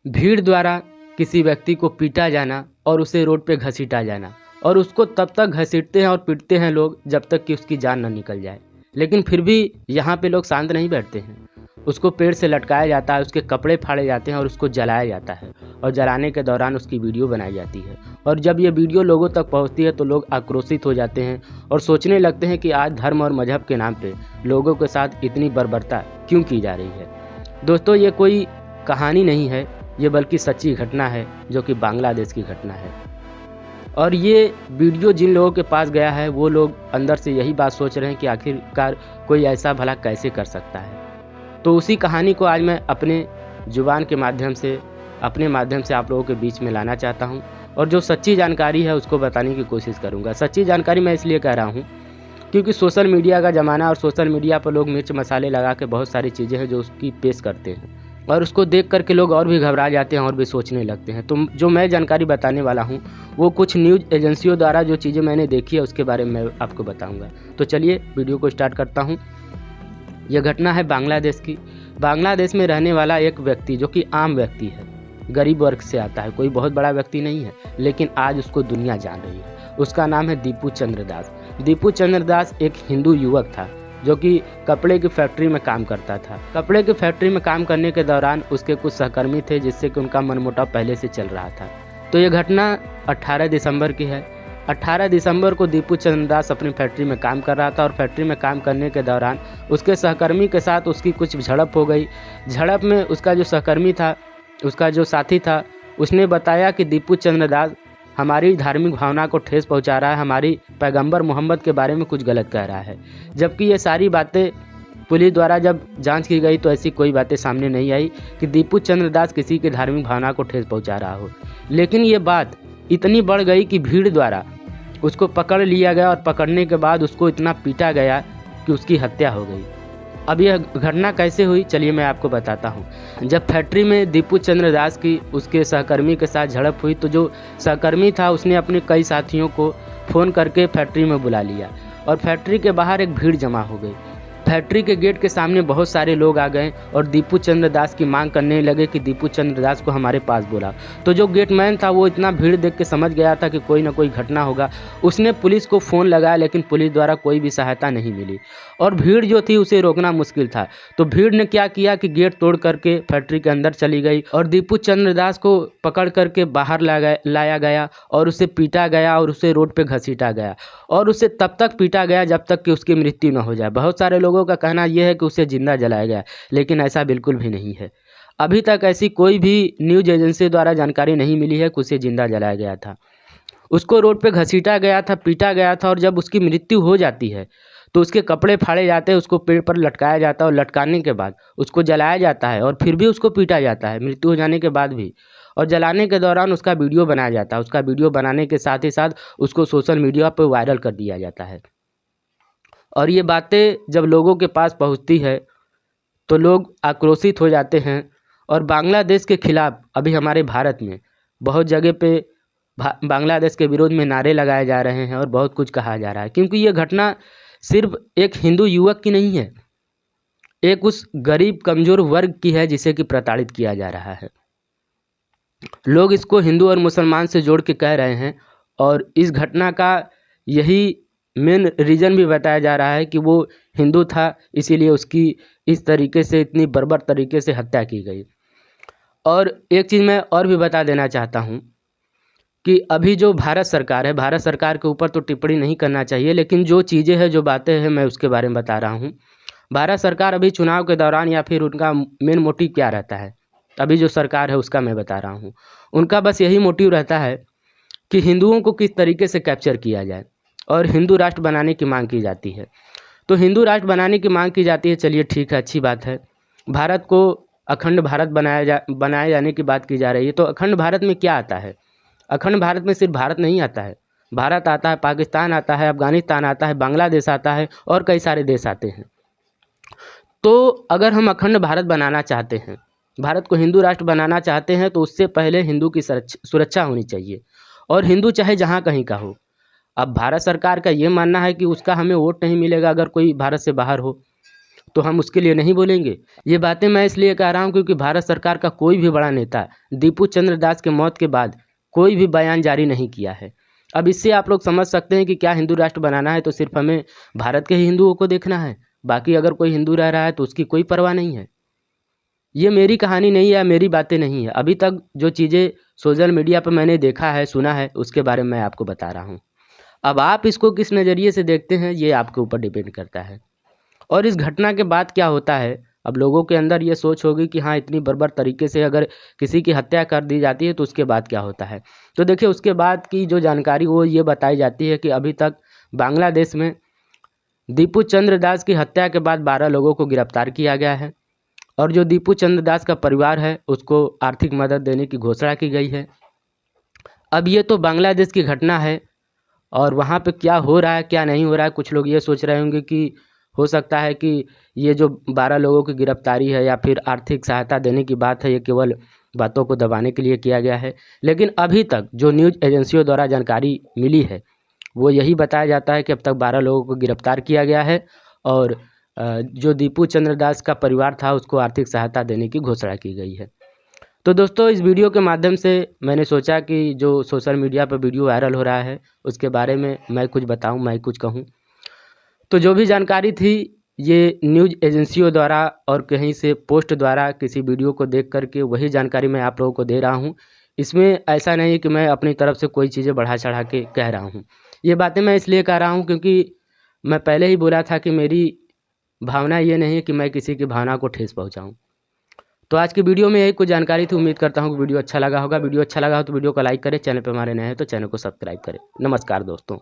भीड़ द्वारा किसी व्यक्ति को पीटा जाना और उसे रोड पे घसीटा जाना, और उसको तब तक घसीटते हैं और पीटते हैं लोग जब तक कि उसकी जान न निकल जाए। लेकिन फिर भी यहाँ पे लोग शांत नहीं बैठते हैं। उसको पेड़ से लटकाया जाता है, उसके कपड़े फाड़े जाते हैं और उसको जलाया जाता है, और जलाने के दौरान उसकी वीडियो बनाई जाती है। और जब ये वीडियो लोगों तक पहुँचती है तो लोग आक्रोशित हो जाते हैं और सोचने लगते हैं कि आज धर्म और मजहब के नाम पे लोगों के साथ इतनी बर्बरता क्यों की जा रही है। दोस्तों, ये कोई कहानी नहीं है, ये बल्कि सच्ची घटना है, जो कि बांग्लादेश की घटना है। और ये वीडियो जिन लोगों के पास गया है वो लोग अंदर से यही बात सोच रहे हैं कि आखिरकार कोई ऐसा भला कैसे कर सकता है। तो उसी कहानी को आज मैं अपने ज़ुबान के माध्यम से, अपने माध्यम से आप लोगों के बीच में लाना चाहता हूं, और जो सच्ची जानकारी है उसको बताने की कोशिश करूंगा। सच्ची जानकारी मैं इसलिए कह रहा हूं क्योंकि सोशल मीडिया का ज़माना, और सोशल मीडिया पर लोग मिर्च मसाले लगा के बहुत सारी चीज़ें हैं जो उसकी पेश करते हैं, और उसको देख करके लोग और भी घबरा जाते हैं और भी सोचने लगते हैं। तो जो मैं जानकारी बताने वाला हूँ वो कुछ न्यूज़ एजेंसियों द्वारा जो चीज़ें मैंने देखी है उसके बारे में मैं आपको बताऊँगा। तो चलिए वीडियो को स्टार्ट करता हूँ। यह घटना है बांग्लादेश की। बांग्लादेश में रहने वाला एक व्यक्ति जो कि आम व्यक्ति है, गरीब वर्ग से आता है, कोई बहुत बड़ा व्यक्ति नहीं है, लेकिन आज उसको दुनिया जान रही है। उसका नाम है दीपू चंद्र दास। दीपू चंद्र दास एक हिंदू युवक था जो कि कपड़े की फैक्ट्री में काम करता था। कपड़े की फैक्ट्री में काम करने के दौरान उसके कुछ सहकर्मी थे जिससे कि उनका मनमुटाव पहले से चल रहा था। तो ये घटना 18 दिसंबर की है। 18 दिसंबर को दीपू चंद्र दास अपनी फैक्ट्री में काम कर रहा था, और फैक्ट्री में काम करने के दौरान उसके सहकर्मी के साथ उसकी कुछ झड़प हो गई। झड़प में उसका जो सहकर्मी था, उसका जो साथी था, उसने बताया कि दीपू चंद्र दास हमारी धार्मिक भावना को ठेस पहुंचा रहा है, हमारी पैगंबर मोहम्मद के बारे में कुछ गलत कह रहा है। जबकि ये सारी बातें पुलिस द्वारा जब जांच की गई तो ऐसी कोई बातें सामने नहीं आई कि दीपू चंद्र दास किसी की धार्मिक भावना को ठेस पहुंचा रहा हो। लेकिन ये बात इतनी बढ़ गई कि भीड़ द्वारा उसको पकड़ लिया गया, और पकड़ने के बाद उसको इतना पीटा गया कि उसकी हत्या हो गई। अब यह घटना कैसे हुई, चलिए मैं आपको बताता हूँ। जब फैक्ट्री में दीपू चंद्र दास की उसके सहकर्मी के साथ झड़प हुई तो जो सहकर्मी था उसने अपने कई साथियों को फ़ोन करके फैक्ट्री में बुला लिया, और फैक्ट्री के बाहर एक भीड़ जमा हो गई। फैक्ट्री के गेट के सामने बहुत सारे लोग आ गए और दीपू चंद्र दास की मांग करने लगे कि दीपू चंद्र दास को हमारे पास बुला। तो जो गेटमैन था वो इतना भीड़ देख के समझ गया था कि कोई ना कोई घटना होगा। उसने पुलिस को फ़ोन लगाया, लेकिन पुलिस द्वारा कोई भी सहायता नहीं मिली, और भीड़ जो थी उसे रोकना मुश्किल था। तो भीड़ ने क्या किया कि गेट तोड़ करके फैक्ट्री के अंदर चली गई, और दीपू चंद्र दास को पकड़ करके बाहर लाया गया और उसे पीटा गया और उसे रोड पे घसीटा गया, और उसे तब तक पीटा गया जब तक कि उसकी मृत्यु न हो जाए। बहुत सारे लोगों का कहना यह है कि उसे जिंदा जलाया गया, लेकिन ऐसा बिल्कुल भी नहीं है। अभी तक ऐसी कोई भी न्यूज़ एजेंसी द्वारा जानकारी नहीं मिली है कि उसे जिंदा जलाया गया था। उसको रोड पे घसीटा गया था, पीटा गया था, और जब उसकी मृत्यु हो जाती है तो उसके कपड़े फाड़े जाते हैं, उसको पेड़ पर लटकाया जाता है, और लटकाने के बाद उसको जलाया जाता है, और फिर भी उसको पीटा जाता है मृत्यु हो जाने के बाद भी। और जलाने के दौरान उसका वीडियो बनाया जाता है। उसका वीडियो बनाने के साथ ही साथ उसको सोशल मीडिया पर वायरल कर दिया जाता है। और ये बातें जब लोगों के पास पहुंचती है तो लोग आक्रोशित हो जाते हैं, और बांग्लादेश के खिलाफ अभी हमारे भारत में बहुत जगह पे बांग्लादेश के विरोध में नारे लगाए जा रहे हैं और बहुत कुछ कहा जा रहा है। क्योंकि ये घटना सिर्फ एक हिंदू युवक की नहीं है, एक उस गरीब कमज़ोर वर्ग की है जिसे कि प्रताड़ित किया जा रहा है। लोग इसको हिंदू और मुसलमान से जोड़ के कह रहे हैं, और इस घटना का यही मेन रीज़न भी बताया जा रहा है कि वो हिंदू था, इसीलिए उसकी इस तरीके से, इतनी बर्बर तरीके से हत्या की गई। और एक चीज़ मैं और भी बता देना चाहता हूँ कि अभी जो भारत सरकार है, भारत सरकार के ऊपर तो टिप्पणी नहीं करना चाहिए, लेकिन जो चीज़ें हैं, जो बातें हैं, मैं उसके बारे में बता रहा हूँ। भारत सरकार अभी चुनाव के दौरान, या फिर उनका मेन मोटिव क्या रहता है, अभी जो सरकार है उसका मैं बता रहा हूँ। उनका बस यही मोटिव रहता है कि हिंदुओं को किस तरीके से कैप्चर किया जाए, और हिंदू राष्ट्र बनाने की मांग की जाती है। तो हिंदू राष्ट्र बनाने की मांग की जाती है, चलिए ठीक है, अच्छी बात है। भारत को अखंड भारत बनाए जाने की बात की जा रही है। तो अखंड भारत में क्या आता है? अखंड भारत में सिर्फ भारत नहीं आता है, भारत आता है, पाकिस्तान आता है, अफगानिस्तान आता है, बांग्लादेश आता है, और कई सारे देश आते हैं। तो अगर हम अखंड भारत बनाना चाहते हैं, भारत को हिंदू राष्ट्र बनाना चाहते हैं, तो उससे पहले हिंदू की सुरक्षा होनी चाहिए, और हिंदू चाहे जहाँ कहीं का हो। अब भारत सरकार का ये मानना है कि उसका हमें वोट नहीं मिलेगा अगर कोई भारत से बाहर हो, तो हम उसके लिए नहीं बोलेंगे। ये बातें मैं इसलिए कह रहा हूँ क्योंकि भारत सरकार का कोई भी बड़ा नेता दीपू चंद्र दास के मौत के बाद कोई भी बयान जारी नहीं किया है। अब इससे आप लोग समझ सकते हैं कि क्या हिंदू राष्ट्र बनाना है तो सिर्फ हमें भारत के ही हिंदुओं को देखना है, बाकी अगर कोई हिंदू रह रहा है तो उसकी कोई परवाह नहीं है। ये मेरी कहानी नहीं है, मेरी बातें नहीं है। अभी तक जो चीज़ें सोशल मीडिया पर मैंने देखा है, सुना है, उसके बारे में मैं आपको बता रहा हूँ। अब आप इसको किस नज़रिए से देखते हैं ये आपके ऊपर डिपेंड करता है। और इस घटना के बाद क्या होता है, अब लोगों के अंदर ये सोच होगी कि हाँ, इतनी बर्बर तरीके से अगर किसी की हत्या कर दी जाती है तो उसके बाद क्या होता है। तो देखिए, उसके बाद की जो जानकारी वो ये बताई जाती है कि अभी तक बांग्लादेश में दीपू चंद्र दास की हत्या के बाद 12 लोगों को गिरफ्तार किया गया है और जो दीपू चंद्र दास का परिवार है उसको आर्थिक मदद देने की घोषणा की गई है। अब ये तो बांग्लादेश की घटना है और वहाँ पे क्या हो रहा है क्या नहीं हो रहा है, कुछ लोग ये सोच रहे होंगे कि हो सकता है कि ये जो 12 लोगों की गिरफ्तारी है या फिर आर्थिक सहायता देने की बात है, ये केवल बातों को दबाने के लिए किया गया है। लेकिन अभी तक जो न्यूज़ एजेंसियों द्वारा जानकारी मिली है वो यही बताया जाता है कि अब तक 12 लोगों को गिरफ्तार किया गया है और जो दीपू चंद्र दास का परिवार था उसको आर्थिक सहायता देने की घोषणा की गई है। तो दोस्तों, इस वीडियो के माध्यम से मैंने सोचा कि जो सोशल मीडिया पर वीडियो वायरल हो रहा है उसके बारे में मैं कुछ बताऊं, मैं कुछ कहूं। तो जो भी जानकारी थी ये न्यूज़ एजेंसियों द्वारा और कहीं से पोस्ट द्वारा किसी वीडियो को देख करके वही जानकारी मैं आप लोगों को दे रहा हूं। इसमें ऐसा नहीं है कि मैं अपनी तरफ से कोई चीज़ें बढ़ा चढ़ा के कह रहा हूं। ये बातें मैं इसलिए कह रहा हूं क्योंकि मैं पहले ही बोला था कि मेरी भावना ये नहीं है कि मैं किसी की भावना को ठेस पहुँचाऊँ। तो आज की वीडियो में यही कुछ जानकारी थी। उम्मीद करता हूँ कि वीडियो अच्छा लगा होगा। वीडियो अच्छा लगा हो तो वीडियो को लाइक करें, चैनल पर हमारे नए हैं तो चैनल को सब्सक्राइब करें। नमस्कार दोस्तों।